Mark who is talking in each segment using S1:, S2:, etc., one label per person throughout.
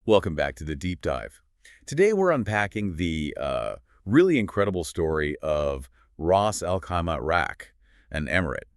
S1: Welcome back to the Deep Dive. Today we're unpacking the really incredible story of Ras Al Khaimah Iraq, an emirate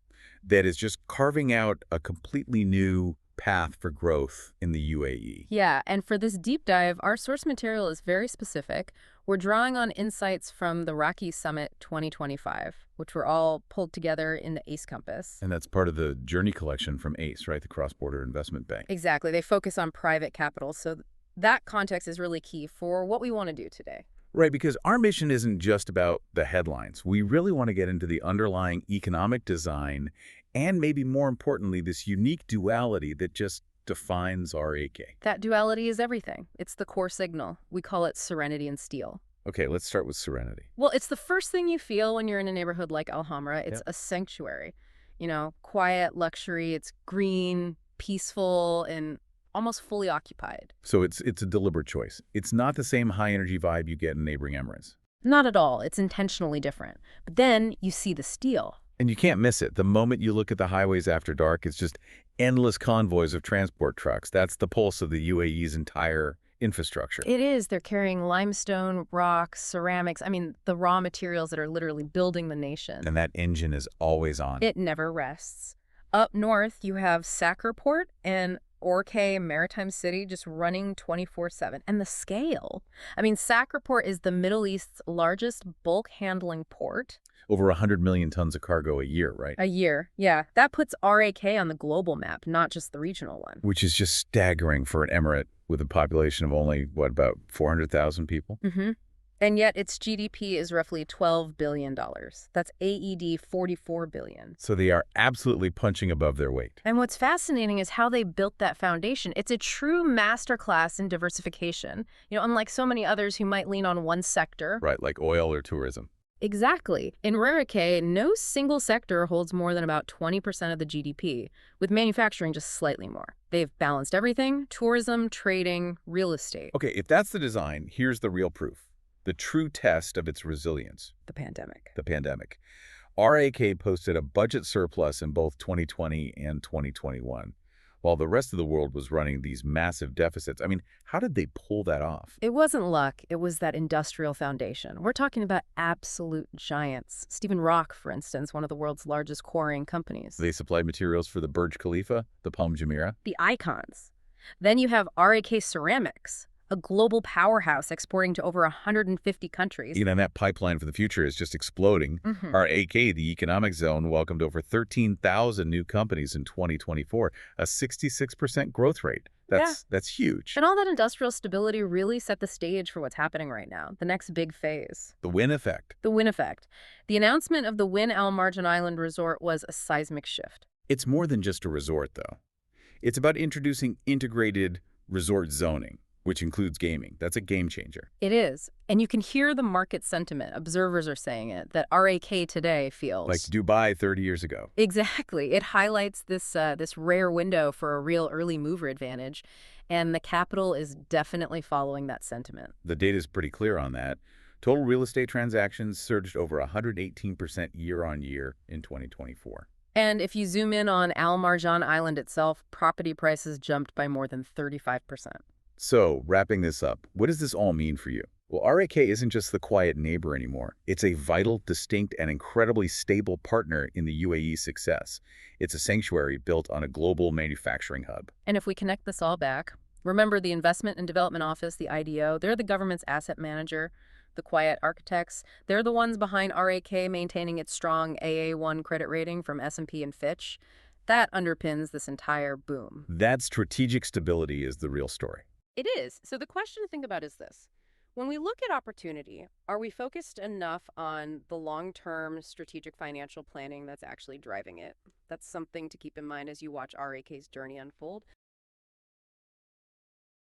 S1: that is just carving out a completely new path for growth in the UAE.
S2: Yeah, and for this deep dive, our source material is very specific. We're drawing on insights from the Rocky Summit 2025, which were all pulled together in the ACE Compass.
S1: And that's part of the Journey Collection from ACE, right? The Cross-Border Investment Bank.
S2: Exactly. They focus on private capital, so that context is really key for what we want to do today.
S1: Right, because our mission isn't just about the headlines. We really want to get into the underlying economic design and maybe more importantly, this unique duality that just defines RAK.
S2: That duality is everything. It's the core signal. We call it serenity and steel.
S1: Okay, let's start with serenity.
S2: Well, it's the first thing you feel when you're in a neighborhood like Al Hamra. It's
S1: Yep.
S2: a sanctuary. Quiet, luxury, it's green, peaceful, and almost fully occupied.
S1: So it's a deliberate choice. It's not the same high-energy vibe you get in neighboring Emirates.
S2: Not at all. It's intentionally different. But then you see the steel.
S1: And you can't miss it. The moment you look at the highways after dark, it's just endless convoys of transport trucks. That's the pulse of the UAE's entire infrastructure.
S2: It is. They're carrying limestone, rocks, ceramics. I mean, the raw materials that are literally building the nation.
S1: And that engine is always on.
S2: It never rests. Up north, you have Sakr Port and Orkney Maritime City just running 24/7. And the scale. I mean, Sakr Port is the Middle East's largest bulk handling port.
S1: Over 100 million tons of cargo a year, right?
S2: A year. Yeah. That puts RAK on the global map, not just the regional one.
S1: Which is just staggering for an emirate with a population of only, what, about 400,000 people?
S2: Mm-hmm. And yet its GDP is roughly $12 billion. That's AED 44 billion.
S1: So they are absolutely punching above their weight.
S2: And what's fascinating is how they built that foundation. It's a true masterclass in diversification, unlike so many others who might lean on one sector.
S1: Right, like oil or tourism.
S2: Exactly. In Rarike, no single sector holds more than about 20% of the GDP, with manufacturing just slightly more. They've balanced everything: tourism, trading, real estate.
S1: Okay, if that's the design, here's the real proof. The true test of its resilience.
S2: The pandemic.
S1: The pandemic. RAK posted a budget surplus in both 2020 and 2021, while the rest of the world was running these massive deficits. I mean, how did they pull that off?
S2: It wasn't luck. It was that industrial foundation. We're talking about absolute giants. Stephen Rock, for instance, one of the world's largest quarrying companies.
S1: They supplied materials for the Burj Khalifa, the Palm Jumeirah.
S2: The icons. Then you have RAK Ceramics, a global powerhouse exporting to over 150 countries.
S1: And that pipeline for the future is just exploding. RAK, the economic zone, welcomed over 13,000 new companies in 2024, a 66% growth rate. That's huge.
S2: And all that industrial stability really set the stage for what's happening right now, the next big phase.
S1: The Win effect.
S2: The Win effect. The announcement of the Win Al Marjan Island Resort was a seismic shift.
S1: It's more than just a resort, though. It's about introducing integrated resort zoning, which includes gaming. That's a game changer.
S2: It is. And you can hear the market sentiment. Observers are saying it, that RAK today feels
S1: like Dubai 30 years ago.
S2: Exactly. It highlights this rare window for a real early mover advantage, and the capital is definitely following that sentiment.
S1: The data is pretty clear on that. Total real estate transactions surged over 118% year on year in 2024.
S2: And if you zoom in on Al Marjan Island itself, property prices jumped by more than 35%.
S1: So, wrapping this up, what does this all mean for you? Well, RAK isn't just the quiet neighbor anymore. It's a vital, distinct, and incredibly stable partner in the UAE's success. It's a sanctuary built on a global manufacturing hub.
S2: And if we connect this all back, remember the Investment and Development Office, the IDO, they're the government's asset manager. The quiet architects, they're the ones behind RAK maintaining its strong AA1 credit rating from S&P and Fitch. That underpins this entire boom.
S1: That strategic stability is the real story.
S2: It is. So the question to think about is this. When we look at opportunity, are we focused enough on the long-term strategic financial planning that's actually driving it? That's something to keep in mind as you watch RAK's journey unfold.